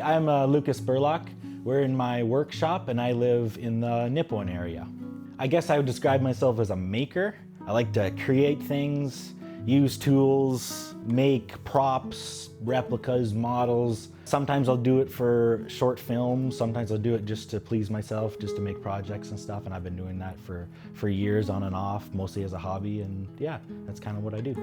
I'm Lucas Burlock. We're in my workshop and I live in the Nipawin area. I guess I would describe myself as a maker. I like to create things, use tools, make props, replicas, models. Sometimes I'll do it for short films, sometimes I'll do it just to please myself, just to make projects and stuff, and I've been doing that for years on and off, mostly as a hobby, and yeah, that's kind of what I do.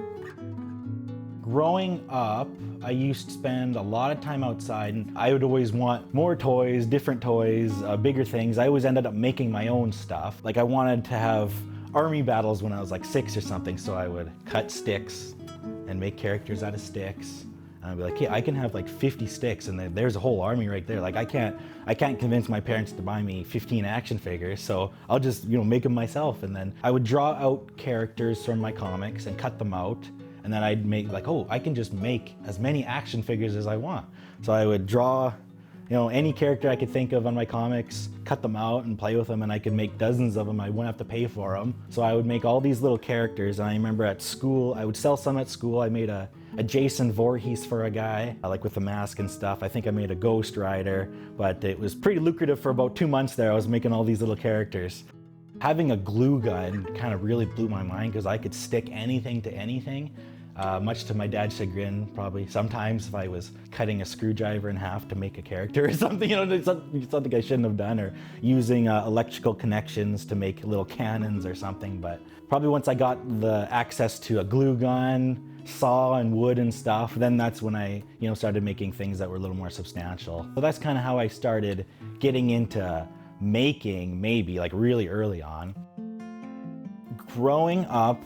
Growing up, I used to spend a lot of time outside, and I would always want more toys, different toys, bigger things. I always ended up making my own stuff. Like I wanted to have army battles when I was like 6 or something, so I would cut sticks and make characters out of sticks. And I'd be like, yeah, I can have like 50 sticks and there's a whole army right there. Like I can't convince my parents to buy me 15 action figures, so I'll just, make them myself. And then I would draw out characters from my comics and cut them out. And then I'd make like, oh, I can just make as many action figures as I want. So I would draw, any character I could think of on my comics, cut them out and play with them, and I could make dozens of them. I wouldn't have to pay for them. So I would make all these little characters, and I remember at school, I would sell some at school. I made a Jason Voorhees for a guy, like with the mask and stuff. I think I made a Ghost Rider, but it was pretty lucrative for about 2 months there. I was making all these little characters. Having a glue gun kind of really blew my mind because I could stick anything to anything, much to my dad's chagrin, probably. Sometimes if I was cutting a screwdriver in half to make a character or something, something I shouldn't have done, or using electrical connections to make little cannons or something. But probably once I got the access to a glue gun, saw and wood and stuff, then that's when I started making things that were a little more substantial. So that's kind of how I started getting into making, maybe like really early on. Growing up,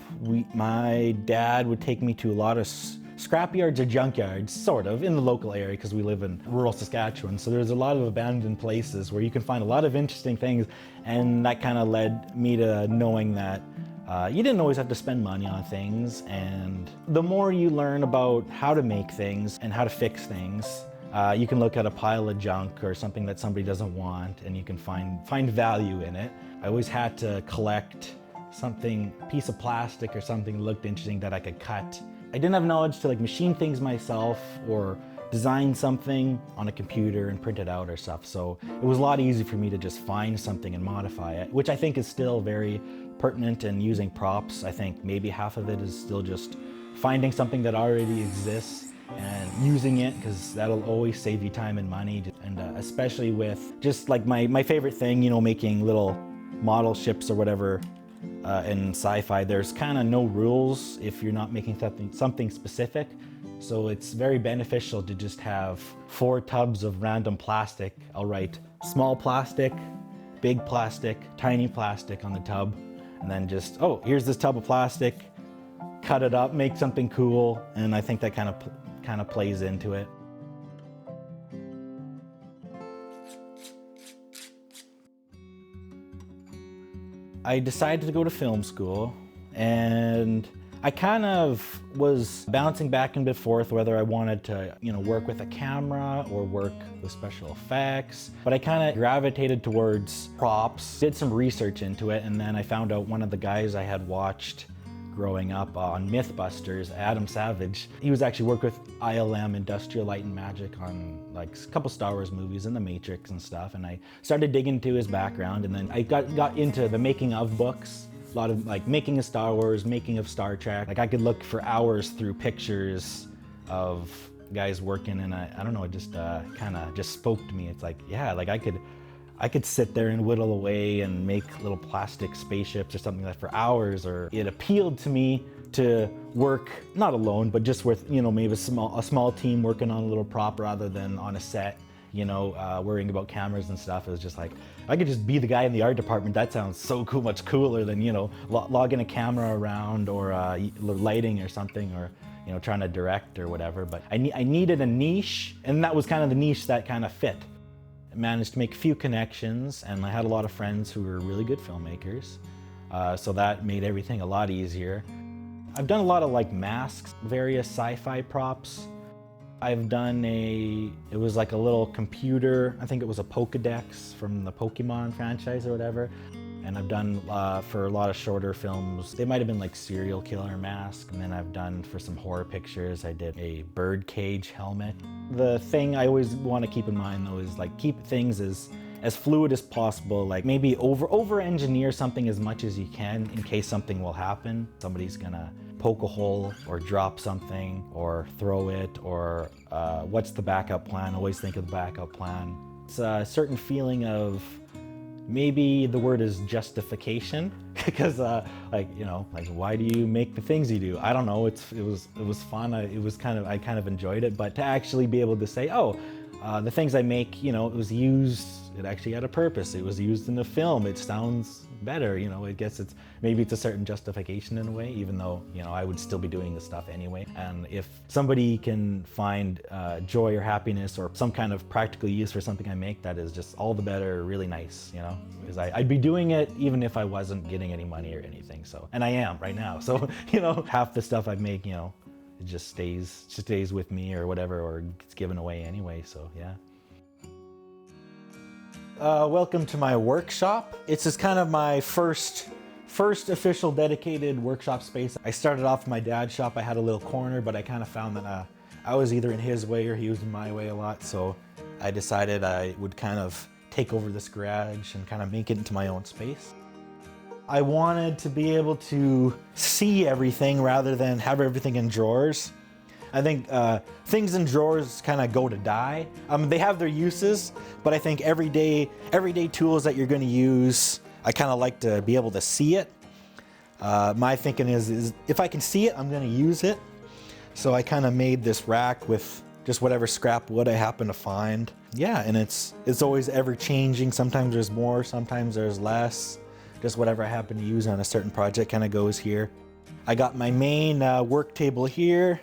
my dad would take me to a lot of scrapyards or junkyards, sort of, in the local area because we live in rural Saskatchewan. So there's a lot of abandoned places where you can find a lot of interesting things, and that kind of led me to knowing that you didn't always have to spend money on things, and the more you learn about how to make things and how to fix things, you can look at a pile of junk or something that somebody doesn't want, and you can find value in it. I always had to collect piece of plastic or something that looked interesting that I could cut. I didn't have knowledge to machine things myself or design something on a computer and print it out or stuff. So it was a lot easier for me to just find something and modify it, which I think is still very pertinent in using props. I think maybe half of it is still just finding something that already exists and using it, because that'll always save you time and money. And especially with just like my favorite thing, making little model ships or whatever. In sci-fi, there's kind of no rules if you're not making something specific. So it's very beneficial to just have 4 tubs of random plastic. I'll write small plastic, big plastic, tiny plastic on the tub, and then just, oh, here's this tub of plastic, cut it up, make something cool, and I think that kind of plays into it. I decided to go to film school, and I kind of was bouncing back and forth whether I wanted to, work with a camera or work with special effects. But I kind of gravitated towards props, did some research into it, and then I found out one of the guys I had watched growing up on Mythbusters, Adam Savage. He was actually worked with ILM, Industrial Light and Magic, on like a couple Star Wars movies and The Matrix and stuff. And I started digging into his background, and then I got into the making of books. A lot of making of Star Wars, making of Star Trek. I could look for hours through pictures of guys working, and I don't know, it just kind of just spoke to me. It's like, yeah, I could sit there and whittle away and make little plastic spaceships or something like that for hours. Or it appealed to me to work, not alone, but just with, maybe a small team working on a little prop rather than on a set, worrying about cameras and stuff. It was just like, I could just be the guy in the art department. That sounds so cool, much cooler than, logging a camera around or lighting or something, or, trying to direct or whatever. But I needed a niche, and that was kind of the niche that kind of fit. Managed to make a few connections, and I had a lot of friends who were really good filmmakers, so that made everything a lot easier. I've done a lot of masks, various sci-fi props. I've done it was like a little computer, I think it was a Pokédex from the Pokemon franchise or whatever, And I've done for a lot of shorter films, they might have been like serial killer mask. And then I've done for some horror pictures, I did a bird cage helmet. The thing I always want to keep in mind though is like keep things as fluid as possible. Like maybe over engineer something as much as you can in case something will happen. Somebody's gonna poke a hole or drop something or throw it, or what's the backup plan? Always think of the backup plan. It's a certain feeling of, maybe the word is justification, because like, you know, like why do you make the things you do? I don't know. It was fun. I kind of enjoyed it, but to actually be able to say, oh, the things I make, you know, it actually had a purpose. It was used in the film. It sounds better, you know. Maybe it's a certain justification in a way, even though, you know, I would still be doing this stuff anyway. And if somebody can find joy or happiness or some kind of practical use for something I make, that is just all the better, really nice, you know, because I'd be doing it even if I wasn't getting any money or anything. So, and I am right now. So, you know, half the stuff I make, you know, it just stays with me or whatever, or gets given away anyway. So yeah. Welcome to my workshop. It's just kind of my first official dedicated workshop space. I started off in my dad's shop. I had a little corner, but I kind of found that I was either in his way or he was in my way a lot. So I decided I would kind of take over this garage and kind of make it into my own space. I wanted to be able to see everything rather than have everything in drawers. I think things in drawers kind of go to die. They have their uses, but I think everyday tools that you're going to use, I kind of like to be able to see it. My thinking is if I can see it, I'm going to use it. So I kind of made this rack with just whatever scrap wood I happen to find. Yeah, and it's always ever changing. Sometimes there's more, sometimes there's less. Just whatever I happen to use on a certain project kind of goes here. I got my main work table here.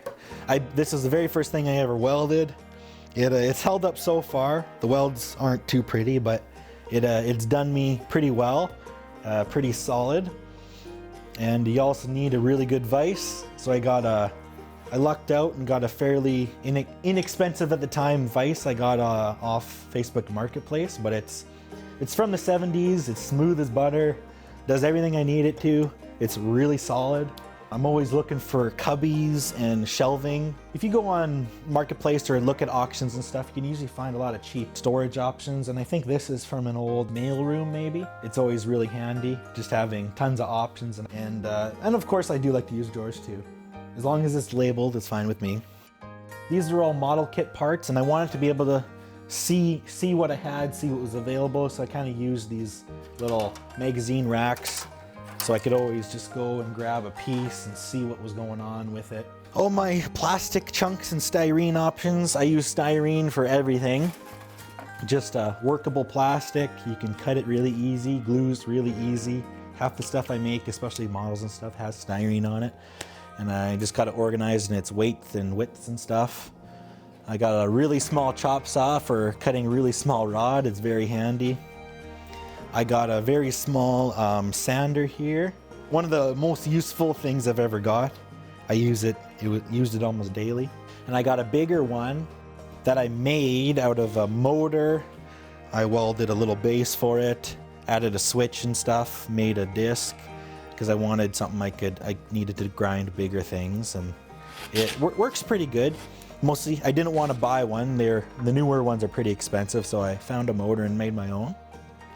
This is the very first thing I ever welded. It's held up so far. The welds aren't too pretty, but it's done me pretty well, pretty solid. And you also need a really good vise. So I lucked out and got a fairly inexpensive at the time vise. I got off Facebook Marketplace, but it's from the 70s. It's smooth as butter, does everything I need it to. It's really solid. I'm always looking for cubbies and shelving. If you go on Marketplace or look at auctions and stuff, you can usually find a lot of cheap storage options. And I think this is from an old mailroom maybe. It's always really handy, just having tons of options. And of course I do like to use drawers too. As long as it's labeled, it's fine with me. These are all model kit parts, and I wanted to be able to see what I had, see what was available. So I kind of used these little magazine racks, so I could always just go and grab a piece and see what was going on with it. All my plastic chunks and styrene options. I use styrene for everything. Just a workable plastic. You can cut it really easy, glue's really easy. Half the stuff I make, especially models and stuff, has styrene on it. And I just got it organized in its weights and widths and stuff. I got a really small chop saw for cutting really small rod. It's very handy. I got a very small sander here. One of the most useful things I've ever got. I used it almost daily. And I got a bigger one that I made out of a motor. I welded a little base for it, added a switch and stuff, made a disc, because I wanted something I needed to grind bigger things, and it works pretty good. Mostly, I didn't want to buy one. The newer ones are pretty expensive, so I found a motor and made my own.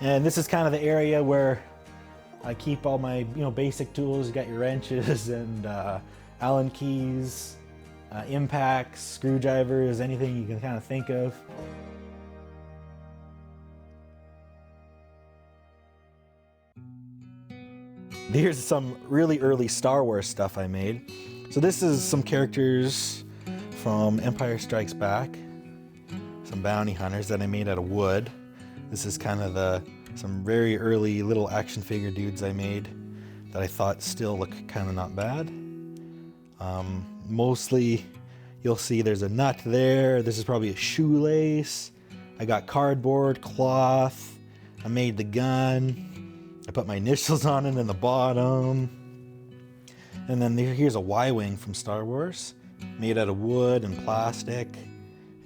And this is kind of the area where I keep all my basic tools. You got your wrenches and Allen keys, impacts, screwdrivers, anything you can kind of think of. Here's some really early Star Wars stuff I made. So this is some characters from Empire Strikes Back, some bounty hunters that I made out of wood. This is kind of some very early little action figure dudes I made that I thought still look kind of not bad. Mostly you'll see there's a nut there. This is probably a shoelace. I got cardboard, cloth. I made the gun. I put my initials on it in the bottom. And then here's a Y-wing from Star Wars, made out of wood and plastic.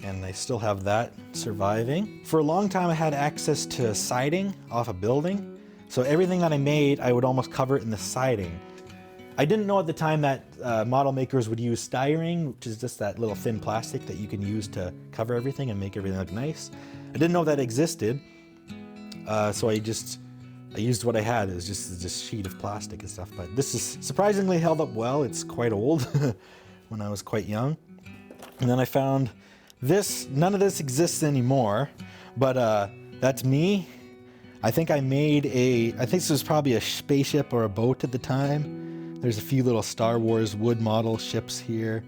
And I still have that surviving. For a long time I had access to siding off a building. So everything that I made, I would almost cover it in the siding. I didn't know at the time that model makers would use styrene, which is just that little thin plastic that you can use to cover everything and make everything look nice. I didn't know that existed, so I used what I had. It was just this sheet of plastic and stuff, but this is surprisingly held up well. It's quite old when I was quite young. And then I found this. None of this exists anymore, but that's me. I think this was probably a spaceship or a boat at the time. There's a few little Star Wars wood model ships here.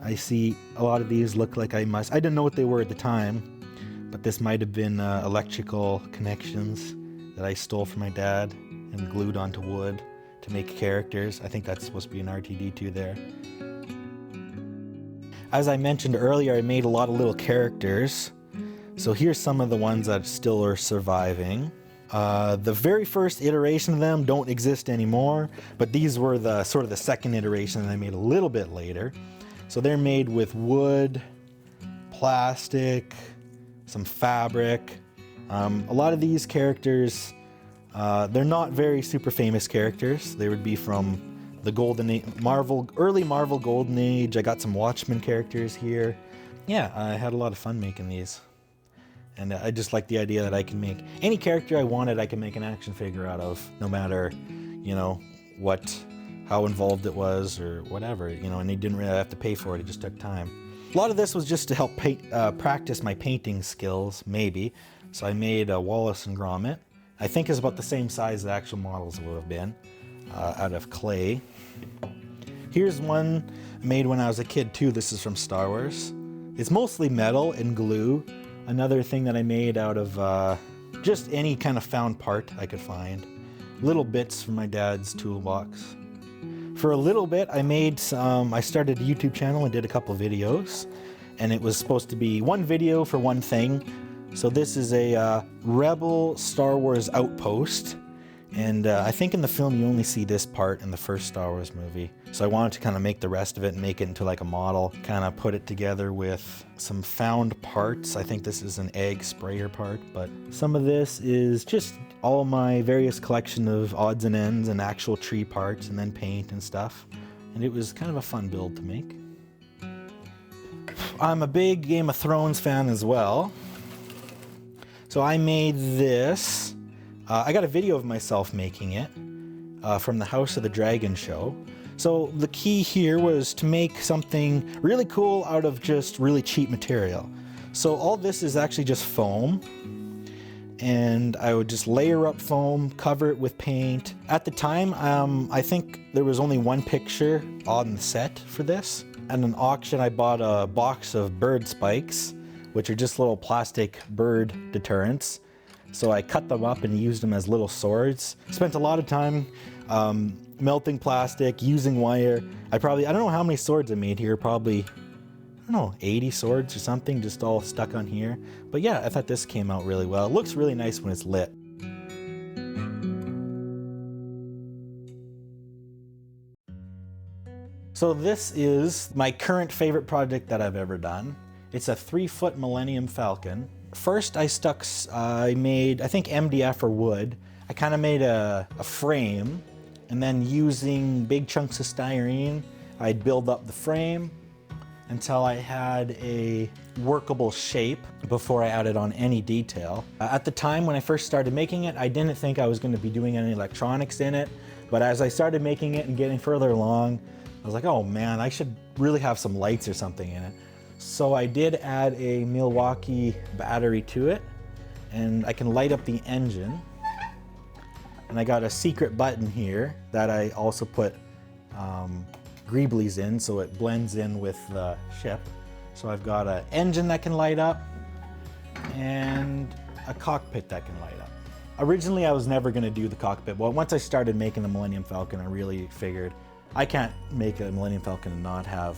I see a lot of these look like I didn't know what they were at the time, but this might have been electrical connections that I stole from my dad and glued onto wood to make characters. I think that's supposed to be an R2-D2 there. As I mentioned earlier, I made a lot of little characters. So here's some of the ones that still are surviving. The very first iteration of them don't exist anymore, but these were the sort of the second iteration that I made a little bit later. So they're made with wood, plastic, some fabric. A lot of these characters, they're not very super famous characters. They would be from the early Marvel Golden Age. I got some Watchmen characters here. Yeah, I had a lot of fun making these. And I just like the idea that I can make any character I wanted, I can make an action figure out of, no matter, you know, how involved it was or whatever, you know, and they didn't really have to pay for it, it just took time. A lot of this was just to help practice my painting skills, maybe. So I made a Wallace and Gromit. I think it's about the same size the actual models would have been, out of clay. Here's one made when I was a kid too. This is from Star Wars. It's mostly metal and glue. Another thing that I made out of just any kind of found part I could find. Little bits from my dad's toolbox. For a little bit, I started a YouTube channel and did a couple videos. And it was supposed to be one video for one thing. So this is a Rebel Star Wars outpost. And I think in the film you only see this part in the first Star Wars movie. So I wanted to kind of make the rest of it and make it into like a model, kind of put it together with some found parts. I think this is an egg sprayer part, but some of this is just all my various collection of odds and ends and actual tree parts and then paint and stuff. And it was kind of a fun build to make. I'm a big Game of Thrones fan as well. So I made this. I got a video of myself making it from the House of the Dragon show. So the key here was to make something really cool out of just really cheap material. So all this is actually just foam. And I would just layer up foam, cover it with paint. At the time, I think there was only one picture on the set for this. At an auction, I bought a box of bird spikes, which are just little plastic bird deterrents. So I cut them up and used them as little swords. Spent a lot of time melting plastic, using wire. I don't know how many swords I made here, probably, I don't know, 80 swords or something, just all stuck on here. But yeah, I thought this came out really well. It looks really nice when it's lit. So this is my current favorite project that I've ever done. It's a 3-foot Millennium Falcon. First I made, I think MDF or wood. I kind of made a frame, and then using big chunks of styrene, I'd build up the frame until I had a workable shape before I added on any detail. At the time when I first started making it, I didn't think I was going to be doing any electronics in it, but as I started making it and getting further along, I was like, oh man, I should really have some lights or something in it. So I did add a Milwaukee battery to it, and I can light up the engine. And I got a secret button here that I also put greeblies in, so it blends in with the ship. So I've got an engine that can light up and a cockpit that can light up. Originally I was never going to do the cockpit. Well, once I started making the Millennium Falcon, I really figured I can't make a Millennium Falcon and not have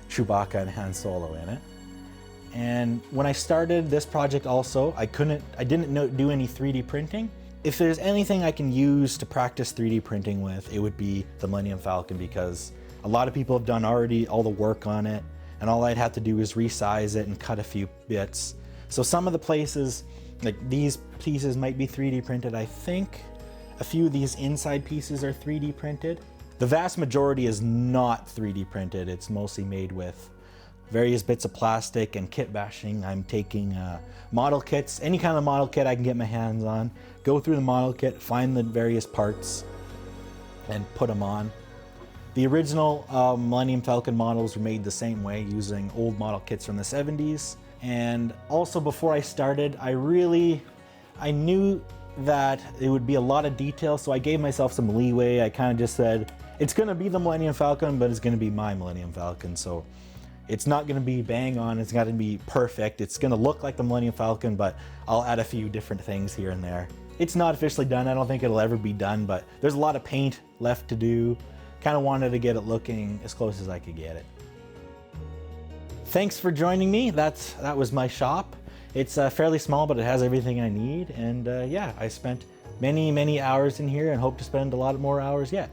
Chewbacca and Han Solo in it. And when I started this project also, I didn't do any 3D printing. If there's anything I can use to practice 3D printing with, it would be the Millennium Falcon, because a lot of people have done already all the work on it, and all I'd have to do is resize it and cut a few bits. So some of the places, like these pieces might be 3D printed, I think. A few of these inside pieces are 3D printed. The vast majority is not 3D printed. It's mostly made with various bits of plastic and kit bashing. I'm taking model kits, any kind of model kit I can get my hands on, go through the model kit, find the various parts, and put them on. The original Millennium Falcon models were made the same way, using old model kits from the 70s. And also before I started, I knew that it would be a lot of detail, so I gave myself some leeway. I kind of just said, it's gonna be the Millennium Falcon, but it's gonna be my Millennium Falcon. So it's not gonna be bang on, it's gotta be perfect. It's gonna look like the Millennium Falcon, but I'll add a few different things here and there. It's not officially done, I don't think it'll ever be done, but there's a lot of paint left to do. Kind of wanted to get it looking as close as I could get it. Thanks for joining me. That was my shop. It's fairly small, but it has everything I need. And yeah, I spent many hours in here and hope to spend a lot more hours yet.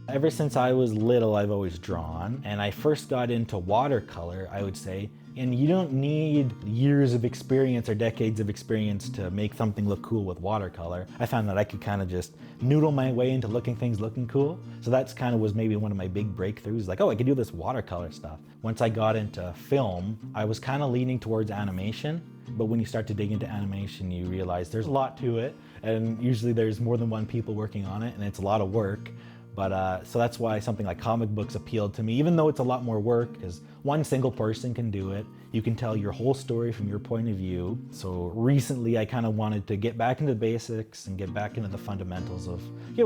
Ever since I was little, I've always drawn, and I first got into watercolor, I would say, and you don't need years of experience or decades of experience to make something look cool with watercolor. I found that I could kind of just noodle my way into things looking cool. So that's kind of was maybe one of my big breakthroughs, like, oh, I could do this watercolor stuff. Once I got into film, I was kind of leaning towards animation, but when you start to dig into animation, you realize there's a lot to it, and usually there's more than one people working on it, and it's a lot of work. But so that's why something like comic books appealed to me, even though it's a lot more work, because one single person can do it. You can tell your whole story from your point of view. So recently I kind of wanted to get back into the basics and get back into the fundamentals of,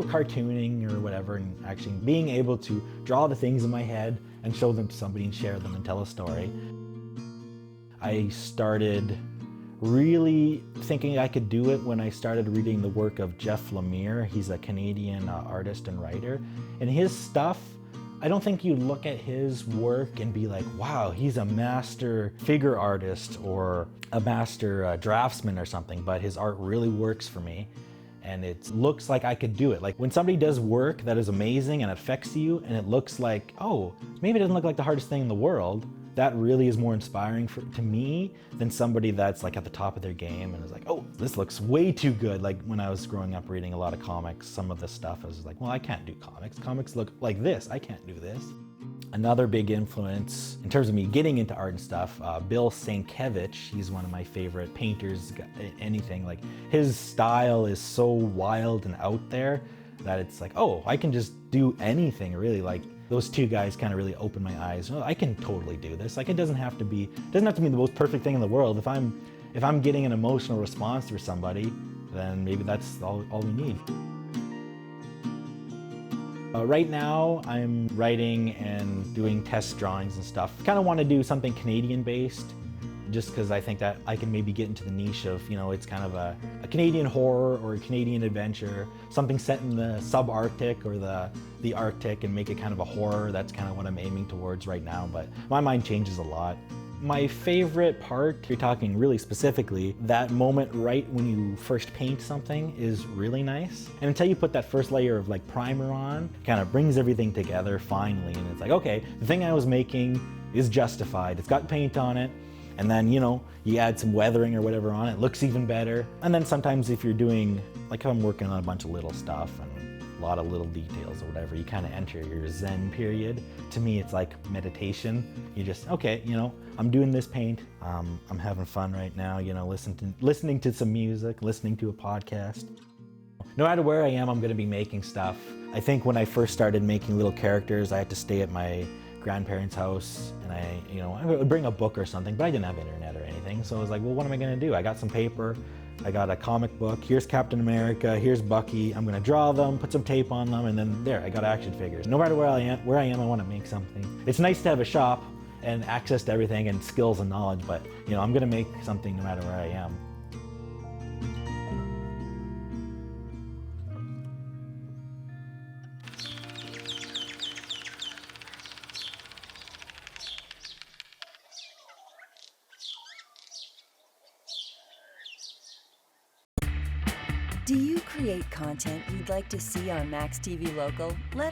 cartooning or whatever, and actually being able to draw the things in my head and show them to somebody and share them and tell a story. I started really thinking I could do it when I started reading the work of Jeff Lemire. He's a Canadian artist and writer, and his stuff, I don't think you look at his work and be like, wow, he's a master figure artist or a master draftsman or something, but his art really works for me. And it looks like I could do it. Like when somebody does work that is amazing and affects you, and it looks like, oh, maybe it doesn't look like the hardest thing in the world, that really is more inspiring to me than somebody that's like at the top of their game and is like, oh, this looks way too good. Like when I was growing up reading a lot of comics, some of the stuff I was like, well, I can't do comics. Comics look like this, I can't do this. Another big influence in terms of me getting into art and stuff, Bill Sienkiewicz, he's one of my favorite painters, anything. Like his style is so wild and out there that it's like, oh, I can just do anything really. Like those two guys kind of really opened my eyes. Oh, I can totally do this. Like it doesn't have to be the most perfect thing in the world. If I'm getting an emotional response for somebody, then maybe that's all we need. Right now, I'm writing and doing test drawings and stuff. Kind of want to do something Canadian-based, just because I think that I can maybe get into the niche of, it's kind of a Canadian horror or a Canadian adventure, something set in the subarctic or the Arctic, and make it kind of a horror. That's kind of what I'm aiming towards right now, but my mind changes a lot. My favorite part, you're talking really specifically, that moment right when you first paint something is really nice. And until you put that first layer of like primer on, it kind of brings everything together finally. And it's like, okay, the thing I was making is justified. It's got paint on it. And then, you add some weathering or whatever on it, looks even better. And then sometimes if you're doing, like I'm working on a bunch of little stuff and a lot of little details or whatever, you kind of enter your Zen period. To me, it's like meditation. You just, okay, I'm doing this paint. I'm having fun right now, listening to some music, listening to a podcast. No matter where I am, I'm gonna be making stuff. I think when I first started making little characters, I had to stay at my grandparents' house, and I would bring a book or something, but I didn't have internet or anything. So I was like, well, what am I gonna do? I got some paper, I got a comic book, here's Captain America, here's Bucky, I'm gonna draw them, put some tape on them, and then there, I got action figures. No matter where I am, I wanna make something. It's nice to have a shop and access to everything and skills and knowledge, but I'm gonna make something no matter where I am. Do you create content you'd like to see on Max TV Local? Let